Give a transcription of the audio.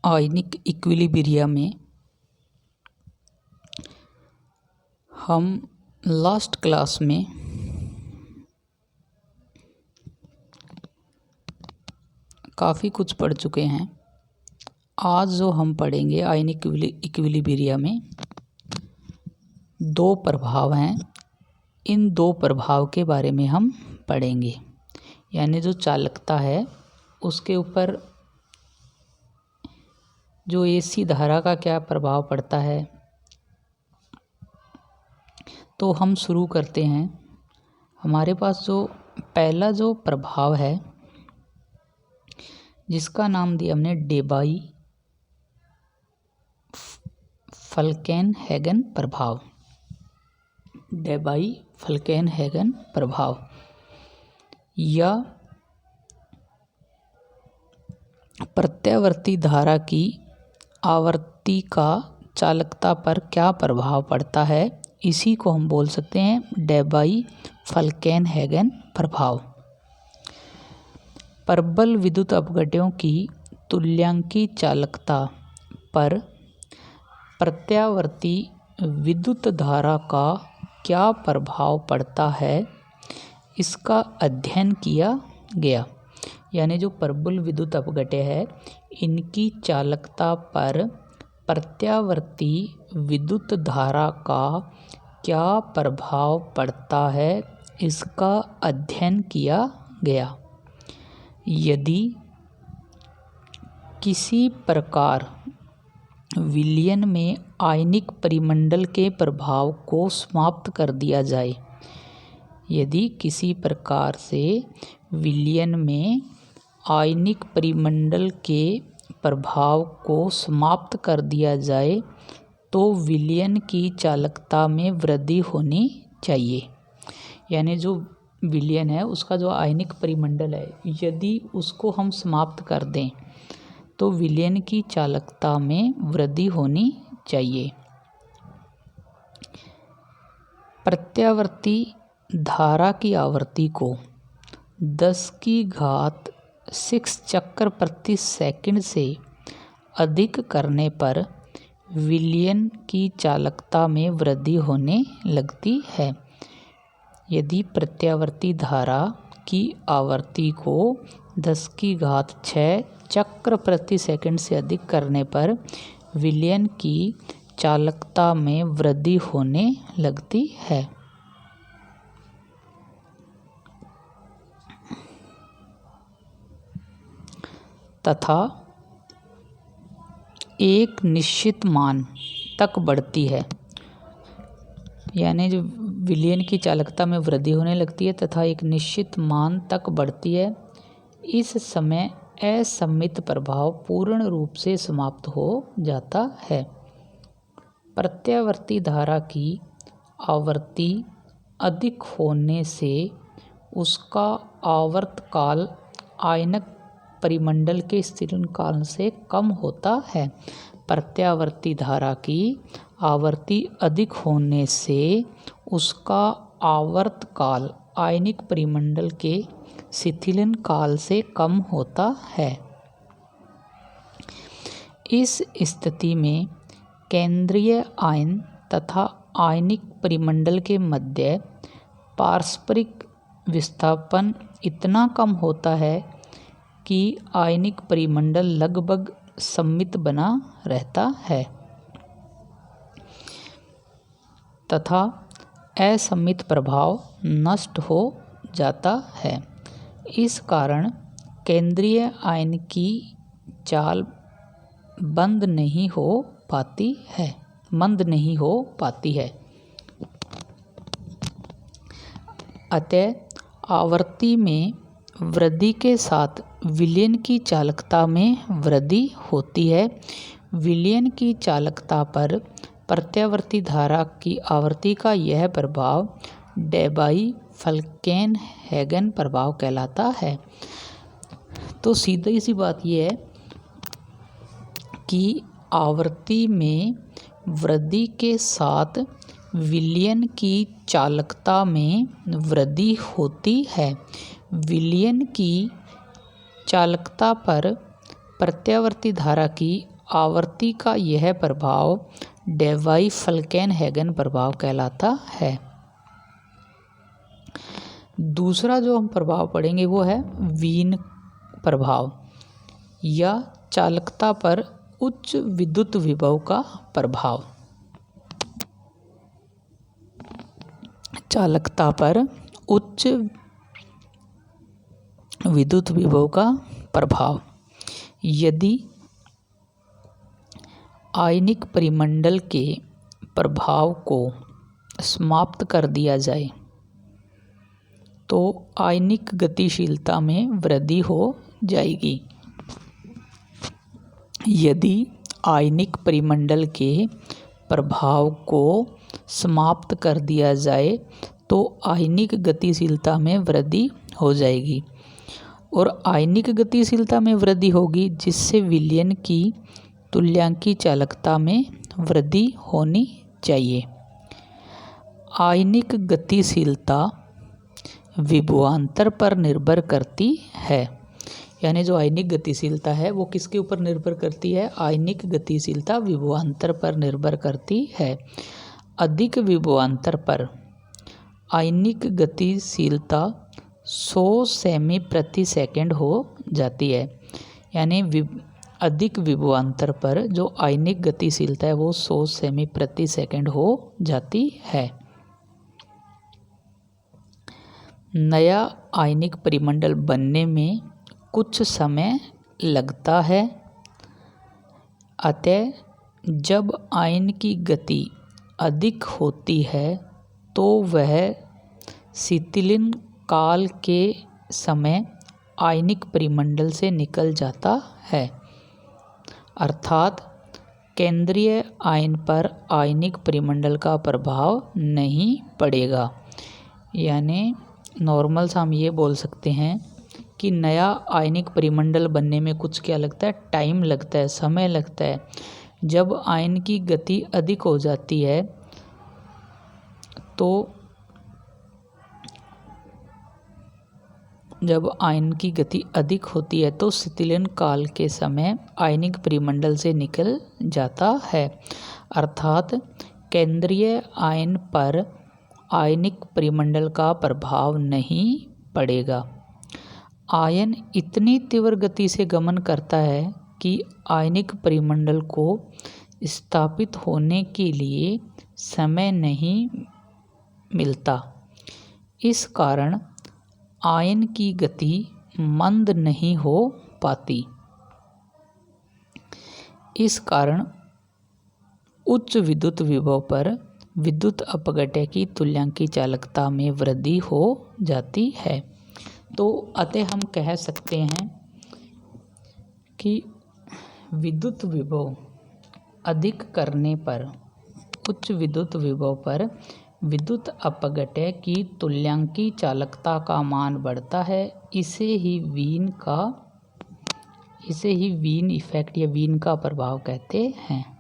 Ionic equilibrium में हम last class में काफ़ी कुछ पढ़ चुके हैं। आज जो हम पढ़ेंगे आयनिक इक्विलिब्रियम में दो प्रभाव हैं। इन दो प्रभाव के बारे में हम पढ़ेंगे, यानी जो चालकता है उसके ऊपर जो एसी धारा का क्या प्रभाव पड़ता है। तो हम शुरू करते हैं। हमारे पास जो पहला जो प्रभाव है जिसका नाम दिया हमने डेबाई फल्केनहेगन प्रभाव। डेबाई फल्केनहेगन प्रभाव या प्रत्यावर्ती धारा की आवर्ती का चालकता पर क्या प्रभाव पड़ता है, इसी को हम बोल सकते हैं डेबाई फल्केनहेगन प्रभाव। प्रबल विद्युत अपघट्यों की तुल्यांकी चालकता पर प्रत्यावर्ती विद्युत धारा का क्या प्रभाव पड़ता है, इसका अध्ययन किया गया। यानी जो प्रबल विद्युत अपघट्य है इनकी चालकता पर प्रत्यावर्ती विद्युत धारा का क्या प्रभाव पड़ता है, इसका अध्ययन किया गया। यदि किसी प्रकार विलयन में आयनिक परिमंडल के प्रभाव को समाप्त कर दिया जाए, यदि किसी प्रकार से विलयन में आयनिक परिमंडल के प्रभाव को समाप्त कर दिया जाए तो विलयन की चालकता में वृद्धि होनी चाहिए। यानी जो विलयन है उसका जो आयनिक परिमंडल है यदि उसको हम समाप्त कर दें तो विलयन की चालकता में वृद्धि होनी चाहिए। प्रत्यावर्ती धारा की आवृत्ति को 10⁶ चक्र प्रति सेकंड से अधिक करने पर विलयन की चालकता में वृद्धि होने लगती है। यदि प्रत्यावर्ती धारा की आवृत्ति को 10⁶ चक्र प्रति सेकंड से अधिक करने पर विलयन की चालकता में वृद्धि होने लगती है। तथा एक निश्चित मान तक बढ़ती है। यानी जो विलयन की चालकता में वृद्धि होने लगती है तथा एक निश्चित मान तक बढ़ती है। इस समय असम्मित प्रभाव पूर्ण रूप से समाप्त हो जाता है। प्रत्यावर्ती धारा की आवृत्ति अधिक होने से उसका आवर्तकाल आयनक परिमंडल के स्थिरण काल से कम होता है। प्रत्यावर्ती धारा की आवृत्ति अधिक होने से उसका आवर्तकाल आयनिक परिमंडल के शिथिलन काल से कम होता है। इस स्थिति में केंद्रीय आयन तथा आयनिक परिमंडल के मध्य पारस्परिक विस्थापन इतना कम होता है कि आयनिक परिमंडल लगभग सममित बना रहता है तथा असम्मित प्रभाव नष्ट हो जाता है। इस कारण केंद्रीय आयन की चाल मंद नहीं हो पाती है। अतः आवृत्ति में वृद्धि के साथ विलयन की चालकता में वृद्धि होती है। विलयन की चालकता पर प्रत्यावर्ती धारा की आवृत्ति का यह प्रभाव डेबाई फल्केनहेगन प्रभाव कहलाता है। तो सीधी सी बात यह है कि आवृत्ति में वृद्धि के साथ विलयन की चालकता में वृद्धि होती है। विलयन की चालकता पर प्रत्यावर्ती धारा की आवर्ती का यह प्रभाव डेवाई-फल्केनहेगन प्रभाव कहलाता है। दूसरा जो हम प्रभाव पढ़ेंगे वो है वीन प्रभाव या चालकता पर उच्च विद्युत विभव का प्रभाव। चालकता पर उच्च विद्युत विभव का प्रभाव। यदि आयनिक परिमंडल के प्रभाव को समाप्त कर दिया जाए तो आयनिक गतिशीलता में वृद्धि हो जाएगी। यदि आयनिक परिमंडल के प्रभाव को समाप्त कर दिया जाए तो आयनिक गतिशीलता में वृद्धि हो जाएगी और आयनिक गतिशीलता में वृद्धि होगी जिससे विलयन की तुल्यांकी चालकता में वृद्धि होनी चाहिए। आयनिक गतिशीलता विभवांतर पर निर्भर करती है, यानी जो आयनिक गतिशीलता है वो किसके ऊपर निर्भर करती है? आयनिक गतिशीलता विभवांतर पर निर्भर करती है। अधिक विभवांतर पर आयनिक गतिशीलता 100 सेमी प्रति सेकंड हो जाती है, यानी अधिक विभवांतर पर जो आयनिक गतिशीलता है वो 100 सेमी प्रति सेकंड हो जाती है। नया आयनिक परिमंडल बनने में कुछ समय लगता है, अतः जब आयन की गति अधिक होती है तो वह शीतलन काल के समय आयनिक परिमंडल से निकल जाता है, अर्थात केंद्रीय आयन पर आयनिक परिमंडल का प्रभाव नहीं पड़ेगा। यानी नॉर्मल सा हम ये बोल सकते हैं कि नया आयनिक परिमंडल बनने में कुछ क्या लगता है? टाइम लगता है, समय लगता है। जब आयन की गति अधिक हो जाती है तो जब आयन की गति अधिक होती है तो शीतलन काल के समय आयनिक परिमंडल से निकल जाता है, अर्थात केंद्रीय आयन पर आयनिक परिमंडल का प्रभाव नहीं पड़ेगा। आयन इतनी तीव्र गति से गमन करता है कि आयनिक परिमंडल को स्थापित होने के लिए समय नहीं मिलता। इस कारण आयन की गति मंद नहीं हो पाती। इस कारण उच्च विद्युत विभव पर विद्युत अपघट्य की तुल्यांकी चालकता में वृद्धि हो जाती है। तो अतः हम कह सकते हैं कि विद्युत विभव अधिक करने पर उच्च विद्युत विभव पर विद्युत अपघट्य की तुल्यांकी चालकता का मान बढ़ता है। इसे ही वीन इफेक्ट या वीन का प्रभाव कहते हैं।